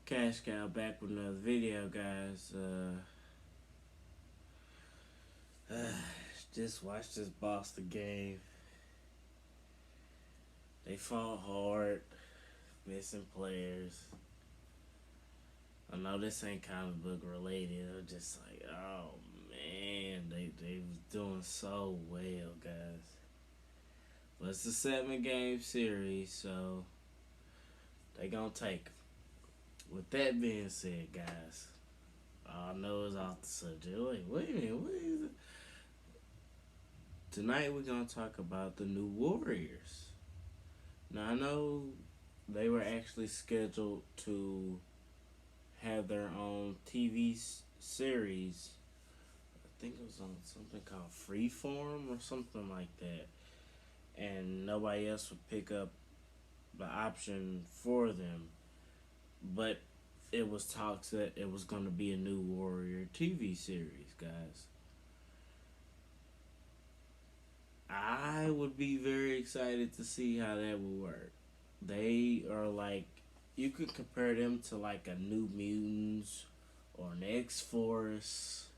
Cash Cow back with another video, guys. Just watched this Boston game. They fought hard, missing players. I know this ain't comic book related. I'm just like, oh man, they was doing so well, guys. But it's a 7 game series, so they gonna take 'em. With that being said, guys, I know it's off the subject. Wait a minute, what is it? Tonight we're gonna talk about the new Warriors. Now I know they were actually scheduled to have their own TV series. I think it was on something called Freeform or something like that, and nobody else would pick up the option for them. But it was talks that it was going to be a new Warrior TV series, guys. I would be very excited to see how that would work. They are like, you could compare them to like a New Mutants or an X Force,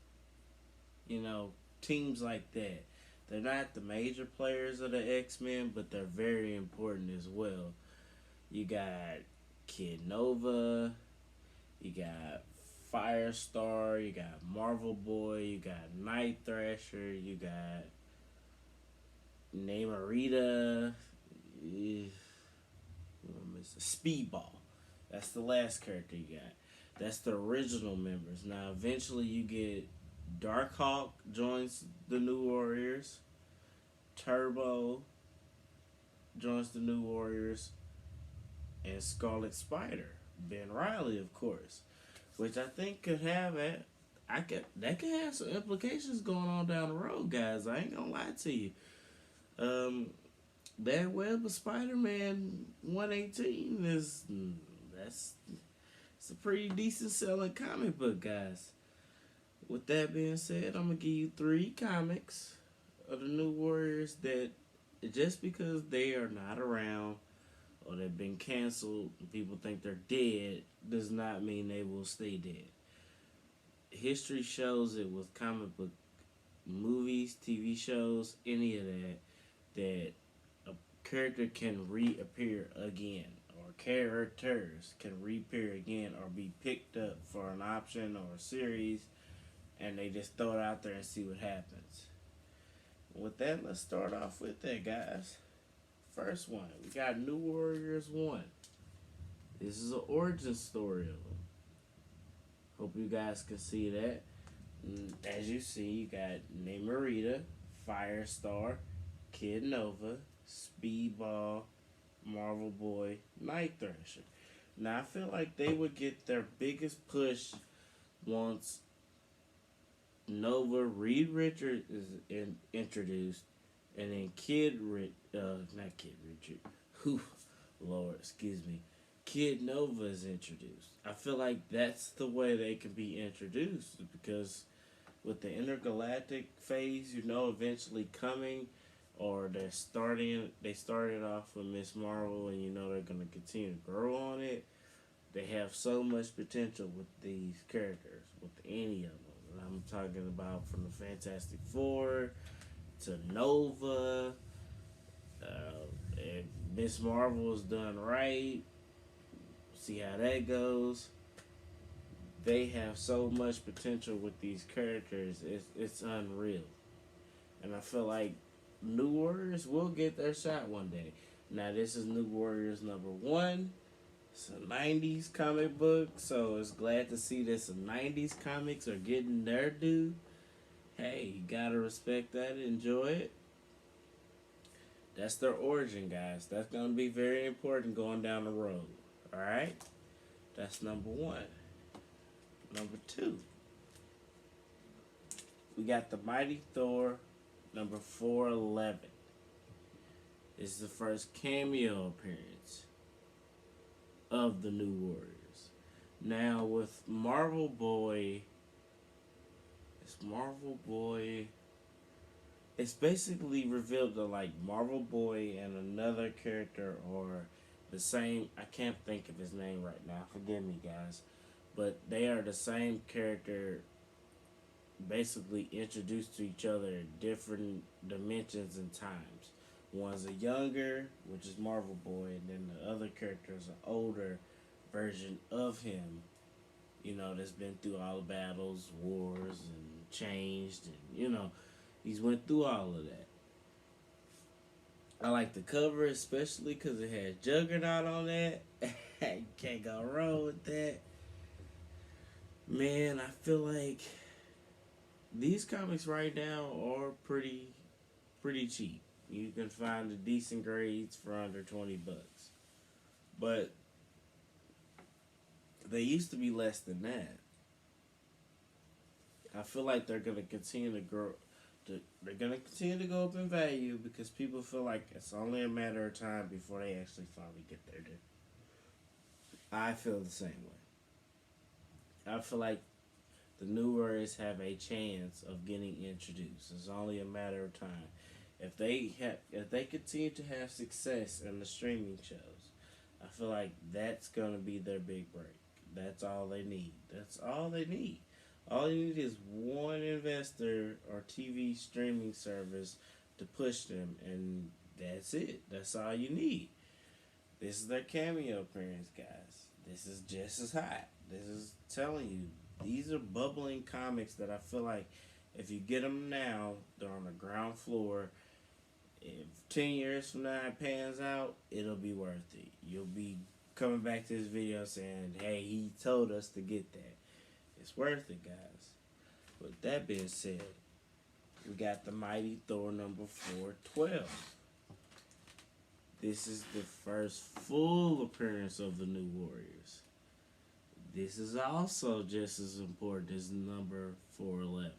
you know, teams like that. They're not the major players of the X Men, but they're very important as well. You got Kid Nova, you got Firestar, you got Marvel Boy, you got Night Thrasher, you got Namorita, Speedball. That's the last character you got. That's the original members. Now, eventually, you get Darkhawk joins the New Warriors. Turbo joins the New Warriors, and Scarlet Spider, Ben Riley, of course, which I think could have that could have some implications going on down the road, guys. I ain't gonna lie to you. Um, that Web of Spider-Man 118 that's it's a pretty decent selling comic book, guys. With that being said, I'm gonna give you 3 comics of the New Warriors that just because they are not around or they've been canceled, people think they're dead, does not mean they will stay dead. History shows it with comic book movies, TV shows, any of that a character can reappear again, or characters can reappear again, or be picked up for an option or a series, and they just throw it out there and see what happens. With that, let's start off with that, guys. First one, we got New Warriors 1. This is an origin story of them. Hope you guys can see that. As you see, you got Namorita, Firestar, Kid Nova, Speedball, Marvel Boy, Night Thrasher. Now, I feel like they would get their biggest push once Nova Reed Richards is introduced, and then not Kid Richard, whew, Lord, excuse me, Kid Nova is introduced. I feel like that's the way they can be introduced, because with the intergalactic phase, eventually coming, or they started off with Miss Marvel, and they're gonna continue to grow on it. They have so much potential with these characters, with any of them. And I'm talking about from the Fantastic Four to Nova. If Miss Marvel is done right, see how that goes. They have so much potential with these characters. It's unreal. And I feel like New Warriors will get their shot one day. Now, this is New Warriors #1. It's a 90s comic book, so it's glad to see that some 90s comics are getting their due. Hey, you gotta respect that, enjoy it. That's their origin, guys. That's gonna be very important going down the road. Alright? That's #1. #2. We got the Mighty Thor #411. This is the first cameo appearance of the New Warriors. Now with Marvel Boy, it's basically revealed that like Marvel Boy and another character are the same. I can't think of his name right now. Forgive me, guys, but they are the same character, basically introduced to each other at different dimensions and times. One's a younger, which is Marvel Boy, and then the other character is an older version of him. That's been through all the battles, wars, and changed, and he's went through all of that. I like the cover especially because it has Juggernaut on that. You can't go wrong with that. Man, I feel like these comics right now are pretty cheap. You can find the decent grades for under $20. But they used to be less than that. I feel like they're gonna continue to grow. They're gonna continue to go up in value because people feel like it's only a matter of time before they actually finally get there. I feel the same way. I feel like the new Warriors have a chance of getting introduced. It's only a matter of time. If they continue to have success in the streaming shows, I feel like that's gonna be their big break. That's all they need. That's all they need. All you need is one investor or TV streaming service to push them, and that's it. That's all you need. This is their cameo appearance, guys. This is just as hot. This is telling you, these are bubbling comics that I feel like if you get them now, they're on the ground floor. If 10 years from now it pans out, it'll be worth it. You'll be coming back to this video saying, hey, he told us to get that. It's worth it, guys. With that being said, we got the Mighty Thor number 412. This is the first full appearance of the New Warriors. This is also just as important as number 411.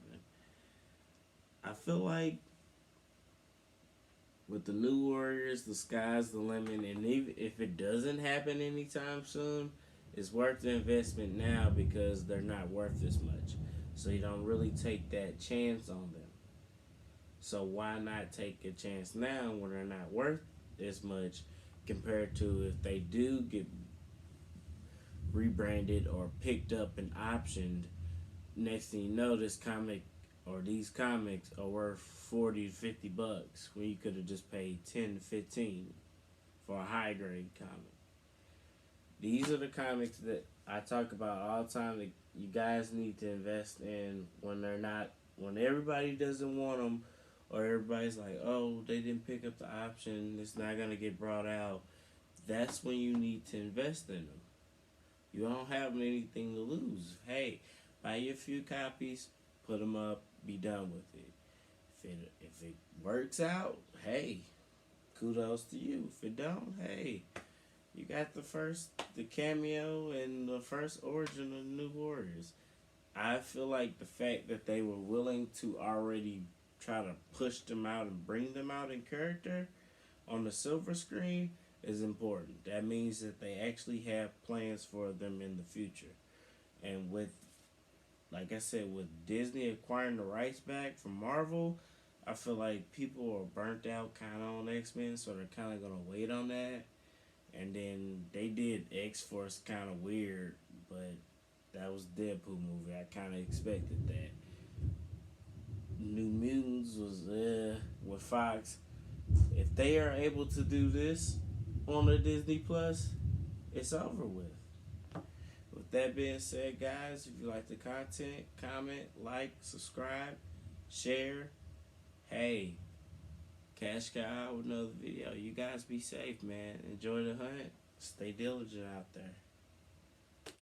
I feel like with the New Warriors, the sky's the limit, and even if it doesn't happen anytime soon, it's worth the investment now because they're not worth as much. So you don't really take that chance on them. So why not take a chance now when they're not worth as much compared to if they do get rebranded or picked up and optioned? Next thing you know, this comic or these comics are worth $40 to $50 when you could have just paid 10 to 15 for a high grade comic. These are the comics that I talk about all the time that you guys need to invest in when everybody doesn't want them, or everybody's like, oh, they didn't pick up the option, it's not going to get brought out. That's when you need to invest in them. You don't have anything to lose. Hey, buy you a few copies, put them up, be done with it. If it works out, hey, kudos to you. If it don't, hey, you got the cameo and the first origin of the New Warriors. I feel like the fact that they were willing to already try to push them out and bring them out in character on the silver screen is important. That means that they actually have plans for them in the future. And like I said, with Disney acquiring the rights back from Marvel, I feel like people are burnt out kind of on X-Men, so they're kind of going to wait on that. And then they did X-Force kind of weird, but that was Deadpool movie. I kind of expected that. New Mutants was with Fox. If they are able to do this on the Disney Plus, it's over with. With that being said, guys, if you like the content, comment, like, subscribe, share. Hey, cash cow with another video. You guys be safe, man. Enjoy the hunt. Stay diligent out there.